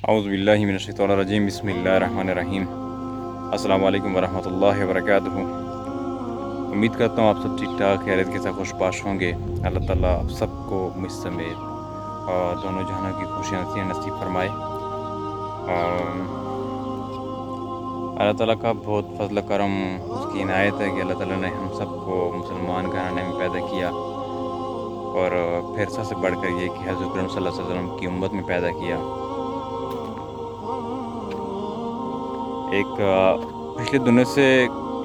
اعوذ باللہ من الشیطان الرجیم بسم اللہ الرحمن الرحیم السلام علیکم ورحمۃ اللہ وبرکاتہ۔ امید کرتا ہوں آپ سب ٹھیک ٹھاک خیریت کے ساتھ خوش باش ہوں گے۔ اللہ تعالیٰ آپ سب کو مجھ سمیت اور دونوں جہانوں کی خوشیاں نصیب فرمائے۔ اللہ تعالیٰ کا بہت فضل و کرم، اس کی عنایت ہے کہ اللہ تعالیٰ نے ہم سب کو مسلمان گھرانے میں پیدا کیا، اور پھر سب سے بڑھ کر یہ کہ حضرت اکرم صلی اللہ علیہ وسلم کی امت میں پیدا کیا۔ ایک پچھلے دنوں سے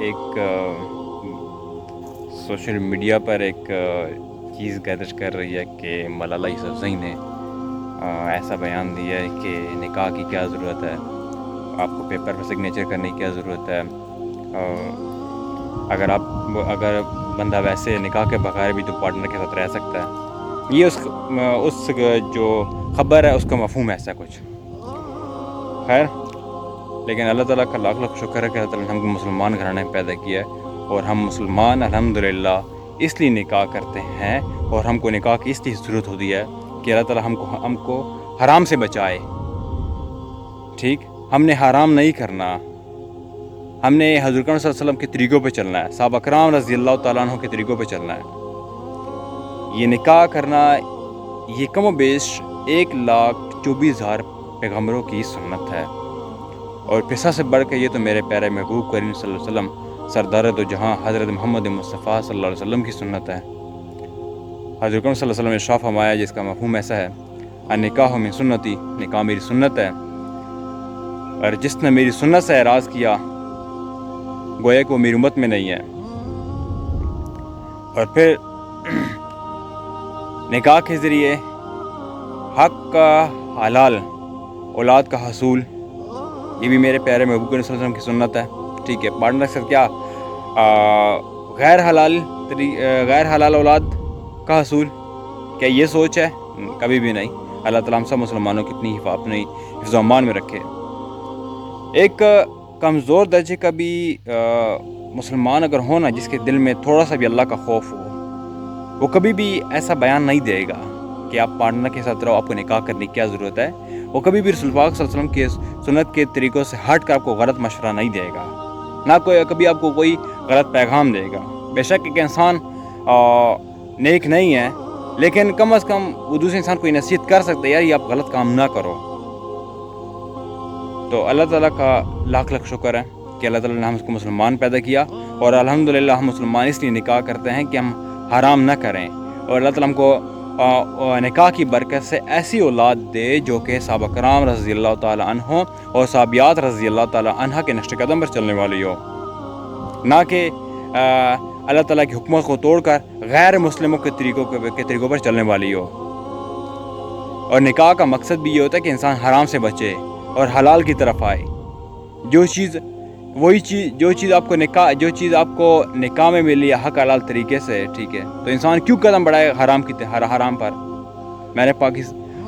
ایک سوشل میڈیا پر ایک چیز گردش کر رہی ہے کہ ملالہ یوسفزئی نے ایسا بیان دیا ہے کہ نکاح کی کیا ضرورت ہے، آپ کو پیپر پر سگنیچر کرنے کی کیا ضرورت ہے، اگر بندہ ویسے نکاح کے بغیر بھی تو پارٹنر کے ساتھ رہ سکتا ہے۔ یہ اس جو خبر ہے اس کا مفہوم ہے ایسا کچھ۔ خیر، لیکن اللہ تعالیٰ کا لاکھ لاکھ شکر ہے کہ اللہ تعالیٰ نے ہم کو مسلمان گھرانے میں پیدا کیا ہے، اور ہم مسلمان الحمدللہ اس لیے نکاح کرتے ہیں، اور ہم کو نکاح کی اس لیے ضرورت ہوتی ہے کہ اللہ تعالیٰ ہم کو حرام سے بچائے۔ ٹھیک، ہم نے حرام نہیں کرنا، ہم نے حضرت اکرم صلی اللہ علیہ وسلم کے طریقوں پہ چلنا ہے، صحابہ کرام رضی اللہ تعالیٰ عنہ کے طریقوں پہ چلنا ہے۔ یہ نکاح کرنا یہ کم و بیش 1,24,000 پیغمبروں کی سنت ہے، اور پھر سب سے بڑھ کے یہ تو میرے پیارے محبوب کریم صلی اللہ علیہ وسلم سردار دو جہاں حضرت محمد مصطفیٰ صلی اللہ علیہ وسلم کی سنت ہے۔ حضرت اکرم صلی اللہ علیہ وسلم نے ارشاد فرمایا جس کا مفہوم ایسا ہے، النکاح من سنتی، نکاح میری سنت ہے، اور جس نے میری سنت سے اعراض کیا گویا کہ وہ میری امت میں نہیں ہے۔ اور پھر نکاح کے ذریعے حق کا حلال اولاد کا حصول، یہ بھی میرے پیارے محبوب صلی اللہ علیہ وسلم کی سنت ہے۔ ٹھیک ہے، پارٹنر کے ساتھ کیا غیر حلال اولاد کا حصول، کیا یہ سوچ ہے؟ کبھی بھی نہیں۔ اللہ تعالیٰ ہم سب مسلمانوں کی اپنی حفظ و امان میں رکھے۔ ایک کمزور درجے کا بھی مسلمان اگر ہونا جس کے دل میں تھوڑا سا بھی اللہ کا خوف ہو، وہ کبھی بھی ایسا بیان نہیں دے گا کہ آپ پارٹنر کے ساتھ رہو، آپ کو نکاح کرنے کی کیا ضرورت ہے۔ وہ کبھی بھی رسول پاک صلی اللہ علیہ وسلم کے سنت کے طریقوں سے ہٹ کر آپ کو غلط مشورہ نہیں دے گا، نہ کبھی آپ کو کوئی غلط پیغام دے گا۔ بے شک ایک انسان نیک نہیں ہے، لیکن کم از کم وہ دوسرے انسان کو یہ نصیحت کر سکتے ہیں، یار یہ آپ غلط کام نہ کرو۔ تو اللہ تعالیٰ کا لاکھ لاکھ شکر ہے کہ اللہ تعالیٰ نے ہم کو مسلمان پیدا کیا، اور الحمدللہ ہم مسلمان اس لیے نکاح کرتے ہیں کہ ہم حرام نہ کریں، اور اللہ تعالیٰ ہم کو نکاح کی برکت سے ایسی اولاد دے جو کہ صحابہ کرام رضی اللہ تعالیٰ عنہ اور صحابیات رضی اللہ تعالیٰ عنہ کے نقش قدم پر چلنے والی ہو، نہ کہ اللہ تعالیٰ کی حکمت کو توڑ کر غیر مسلموں کے طریقوں پر چلنے والی ہو۔ اور نکاح کا مقصد بھی یہ ہوتا ہے کہ انسان حرام سے بچے اور حلال کی طرف آئے۔ جو چیز آپ کو نکاح میں ملی ہے حق حلال طریقے سے، ٹھیک ہے، تو انسان کیوں قدم بڑھائے حرام پر۔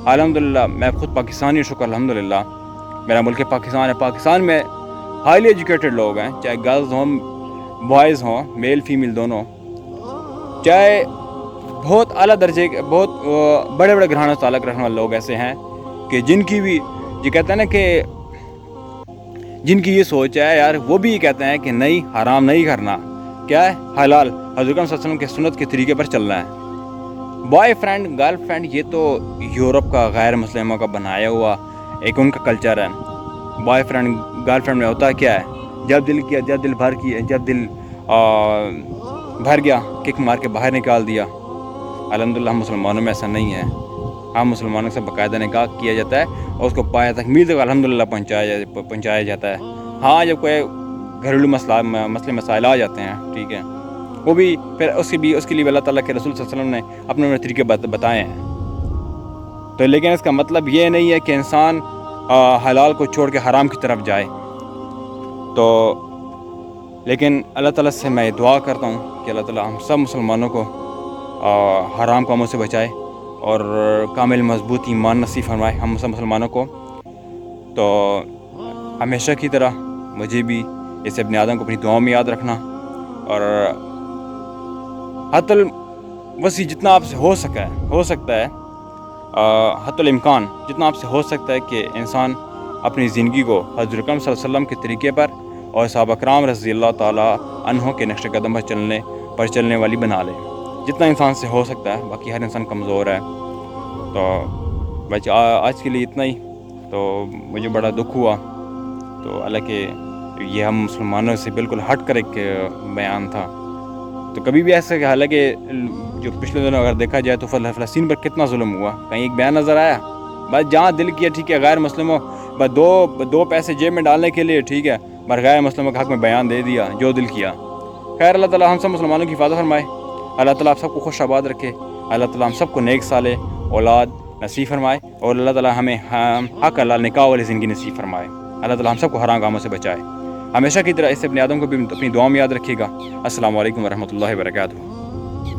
الحمدللہ میں خود پاکستانی ہوں، شکر الحمدللہ میرا ملک پاکستان ہے۔ پاکستان میں ہائیلی ایجوکیٹڈ لوگ ہیں، چاہے گرلز ہوں بوائز ہوں، میل فیمیل دونوں، چاہے بہت اعلیٰ درجے کے بہت بڑے بڑے گھرانوں سے تعلق رکھنے والے لوگ ایسے ہیں کہ جن کی بھی یہ کہتے ہیں نا کہ جن کی یہ سوچ ہے، یار وہ بھی یہ کہتے ہیں کہ نہیں، حرام نہیں کرنا، کیا ہے حلال، حضرت صلی اللہ علیہ وسلم کے سنت کے طریقے پر چلنا ہے۔ بوائے فرینڈ گرل فرینڈ یہ تو یورپ کا غیر مسلموں کا بنایا ہوا ایک ان کا کلچر ہے۔ بوائے فرینڈ گرل فرینڈ میں ہوتا کیا ہے، جب دل بھر گیا کک مار کے باہر نکال دیا۔ الحمدللہ ہم مسلمانوں میں ایسا نہیں ہے، ہم مسلمانوں سے باقاعدہ نکاح کیا جاتا ہے، اور اس کو پایا تکمیل تک الحمدللہ پہنچایا جاتا ہے۔ ہاں، جب کوئی گھریلو مسئلے مسائل آ جاتے ہیں، ٹھیک ہے، وہ بھی پھر اس کے لیے اللہ تعالیٰ کے رسول صلی اللہ علیہ وسلم نے اپنے طریقے بتائے ہیں۔ تو لیکن اس کا مطلب یہ نہیں ہے کہ انسان حلال کو چھوڑ کے حرام کی طرف جائے۔ تو لیکن اللہ تعالیٰ سے میں دعا کرتا ہوں کہ اللہ تعالیٰ ہم سب مسلمانوں کو حرام کاموں سے بچائے اور کامل مضبوط ایمان نصیب فرمائے ہم سب مسلمانوں کو۔ تو ہمیشہ کی طرح مجھے بھی اس ابن آدم کو اپنی دعاؤں میں یاد رکھنا، اور حتی الوسع جتنا آپ سے ہو سکتا ہے حتی الامکان جتنا آپ سے ہو سکتا ہے کہ انسان اپنی زندگی کو حضرت اکرم صلی اللہ علیہ وسلم کے طریقے پر اور صحابہ کرام رضی اللہ تعالیٰ عنہ کے نقش قدم پر چلنے والی بنا لے، جتنا انسان سے ہو سکتا ہے. باقی ہر انسان کمزور ہے. تو بچ آج کے لیے اتنا ہی. تو مجھے بڑا دکھ ہوا. تو حالانکہ یہ ہم مسلمانوں سے بالکل ہٹ کر ایک بیان تھا. تو کبھی بھی ایسا کہ حالانکہ جو پچھلے دنوں اگر دیکھا جائے تو فلسطین پر کتنا ظلم ہوا، کہیں ایک بیان نظر آیا؟ بس جہاں دل کیا ٹھیک ہے غیر مسلموں بس دو پیسے جیب میں ڈالنے کے لیے ٹھیک ہے، مگر غیر مسلموں کے حق میں بیان دے دیا جو دل کیا. خیر اللہ تعالیٰ ہم سب مسلمانوں کی حفاظت فرمائے. اللہ تعالیٰ آپ سب کو خوش آباد رکھے. اللہ تعالیٰ ہم سب کو نیک صالح اولاد نصیب فرمائے، اور اللہ تعالیٰ ہمیں حق حلال نکاح والی زندگی نصیب فرمائے. اللہ تعالیٰ ہم سب کو حرام کاموں سے بچائے. ہمیشہ کی طرح اس ابن آدم کو بھی اپنی دعا میں یاد رکھیے گا. السلام علیکم ورحمۃ اللہ وبرکاتہ.